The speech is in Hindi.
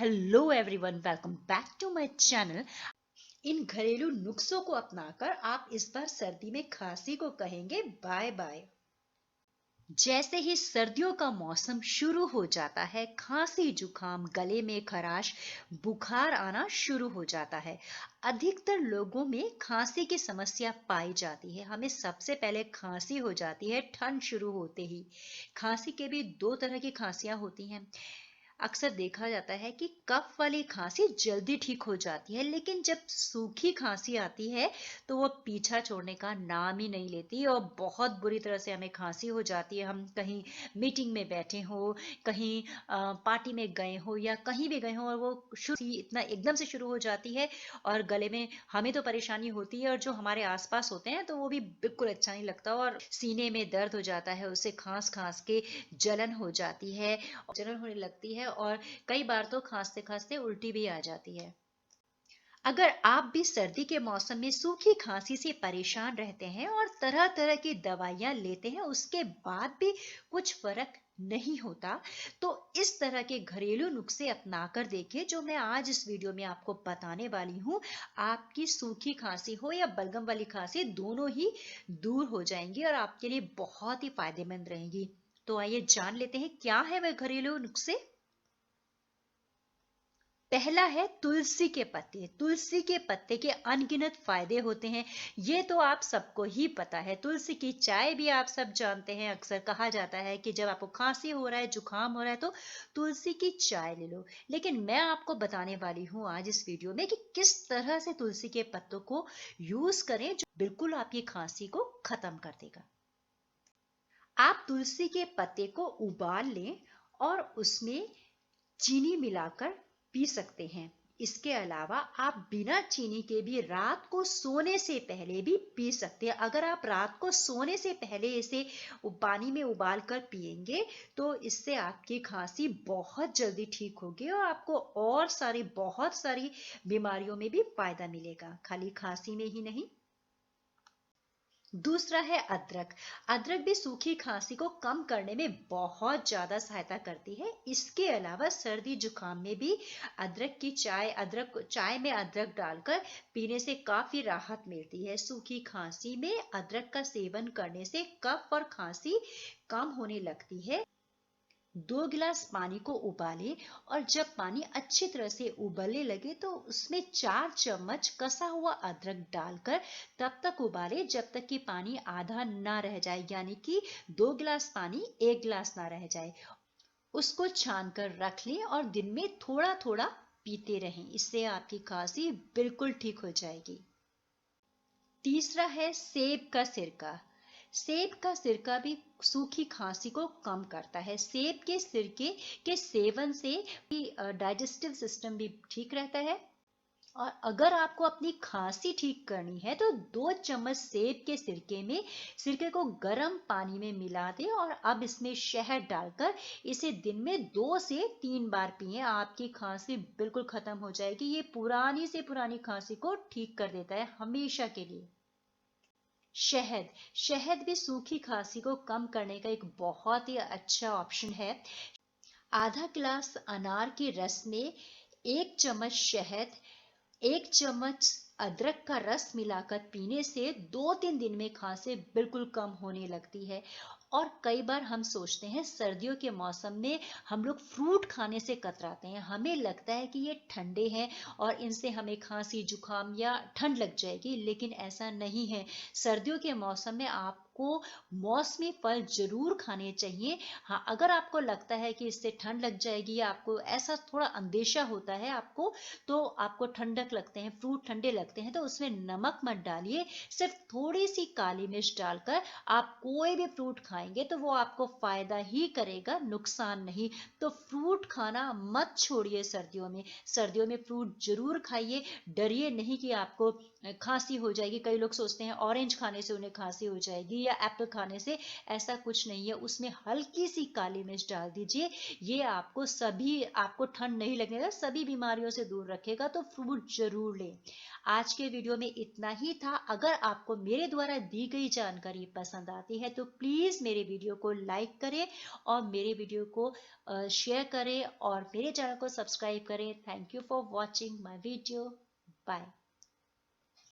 Hello everyone, welcome back to my channel. इन घरेलू नुस्खों को अपनाकर आप इस बार सर्दी में खांसी को कहेंगे बाय बाय। जैसे ही सर्दियों का मौसम शुरू हो जाता है, खांसी जुकाम, गले में खराश, बुखार आना शुरू हो जाता है। अधिकतर लोगों में खांसी की समस्या पाई जाती है। हमें सबसे पहले खांसी हो जाती है ठंड शुरू होते ही। खांसी के भी दो तरह की खांसियां होती हैं। अक्सर देखा जाता है कि कफ वाली खांसी जल्दी ठीक हो जाती है, लेकिन जब सूखी खांसी आती है तो वो पीछा छोड़ने का नाम ही नहीं लेती और बहुत बुरी तरह से हमें खांसी हो जाती है। हम कहीं मीटिंग में बैठे हो, कहीं पार्टी में गए हो या कहीं भी गए हो और वो शुरू इतना एकदम से शुरू हो जाती है और गले में हमें तो परेशानी होती है और जो हमारे आसपास होते हैं तो वो भी बिल्कुल अच्छा नहीं लगता और सीने में दर्द हो जाता है, उससे खांस खांस के जलन हो जाती है, जलन होने लगती है और कई बार तो खांसते खांसते उल्टी भी आ जाती है। अगर आप भी सर्दी के मौसम में सूखी खांसी से परेशान रहते हैं और तरह तरह की दवाइयां लेते हैं, उसके बाद भी कुछ फर्क नहीं होता, तो इस तरह के घरेलू नुस्खे अपनाकर देखिए जो मैं आज इस वीडियो में आपको बताने वाली हूँ। आपकी सूखी खांसी हो या बलगम वाली खांसी, दोनों ही दूर हो जाएंगी और आपके लिए बहुत ही फायदेमंद रहेंगी। तो आइए जान लेते हैं क्या है वह घरेलू नुस्खे। पहला है तुलसी के पत्ते। तुलसी के पत्ते के अनगिनत फायदे होते हैं, ये तो आप सबको ही पता है। तुलसी की चाय भी आप सब जानते हैं। अक्सर कहा जाता है कि जब आपको खांसी हो रहा है, जुकाम हो रहा है तो तुलसी की चाय ले लो। लेकिन मैं आपको बताने वाली हूँ आज इस वीडियो में कि किस तरह से तुलसी के पत्तों को यूज करें जो बिल्कुल आपकी खांसी को खत्म कर देगा। आप तुलसी के पत्ते को उबाल लें और उसमें चीनी मिलाकर पी सकते हैं। इसके अलावा आप बिना चीनी के भी रात को सोने से पहले भी पी सकते हैं। अगर आप रात को सोने से पहले इसे पानी में उबाल कर पिएंगे तो इससे आपकी खांसी बहुत जल्दी ठीक होगी और आपको और बहुत सारी बीमारियों में भी फायदा मिलेगा, खाली खांसी में ही नहीं। दूसरा है अदरक। अदरक भी सूखी खांसी को कम करने में बहुत ज्यादा सहायता करती है। इसके अलावा सर्दी जुकाम में भी अदरक चाय में अदरक डालकर पीने से काफी राहत मिलती है। सूखी खांसी में अदरक का सेवन करने से कफ और खांसी कम होने लगती है। 2 गिलास पानी को उबालें और जब पानी अच्छी तरह से उबलने लगे तो उसमें 4 चम्मच कसा हुआ अदरक डालकर तब तक उबालें जब तक कि पानी आधा ना रह जाए, यानी कि 2 गिलास पानी 1 गिलास ना रह जाए। उसको छान कर रख लें और दिन में थोड़ा थोड़ा पीते रहें, इससे आपकी खांसी बिल्कुल ठीक हो जाएगी। तीसरा है सेब का सिरका। सेब का सिरका भी सूखी खांसी को कम करता है। सेब के सिरके के सेवन से डाइजेस्टिव सिस्टम भी ठीक रहता है। और अगर आपको अपनी खांसी ठीक करनी है तो 2 चम्मच सेब के सिरके को गर्म पानी में मिला दें और अब इसमें शहद डालकर इसे दिन में 2 से 3 बार पिएं। आपकी खांसी बिल्कुल खत्म हो जाएगी। ये पुरानी से पुरानी खांसी को ठीक कर देता है हमेशा के लिए। शहद। शहद भी सूखी खांसी को कम करने का एक बहुत ही अच्छा ऑप्शन है। आधा गिलास अनार के रस में 1 चम्मच शहद, 1 चम्मच अदरक का रस मिलाकर पीने से 2-3 दिन में खांसी बिल्कुल कम होने लगती है। और कई बार हम सोचते हैं सर्दियों के मौसम में हम लोग फ्रूट खाने से कतराते हैं। हमें लगता है कि ये ठंडे हैं और इनसे हमें खांसी जुकाम या ठंड लग जाएगी, लेकिन ऐसा नहीं है। सर्दियों के मौसम में आपको मौसमी फल जरूर खाने चाहिए। हाँ, अगर आपको लगता है कि इससे ठंड लग जाएगी या आपको ऐसा थोड़ा अंदेशा होता है आपको, तो आपको ठंडक लगते हैं, फ्रूट ठंडे लगते हैं, तो उसमें नमक मत डालिए। सिर्फ थोड़ी सी काली मिर्च डालकर आप कोई भी फ्रूट खाएंगे तो वो आपको फायदा ही करेगा, नुकसान नहीं। तो फ्रूट खाना मत छोड़िए सर्दियों में। सर्दियों में फ्रूट जरूर खाइए। डरिए नहीं कि आपको खांसी हो जाएगी। कई लोग सोचते हैं ऑरेंज खाने से उन्हें खांसी हो जाएगी या एप्पल खाने से, ऐसा कुछ नहीं है। उसमें हल्की सी काली मिर्च डाल दीजिए, ये आपको ठंड नहीं लगने देगा, सभी बीमारियों से दूर रखेगा। तो फ्रूट जरूर लें। आज के वीडियो में इतना ही था। अगर आपको मेरे द्वारा दी गई जानकारी पसंद आती है तो प्लीज मेरे वीडियो को लाइक करें और मेरे वीडियो को शेयर करें और मेरे चैनल को सब्सक्राइब करें। Thank you for watching my video. Bye.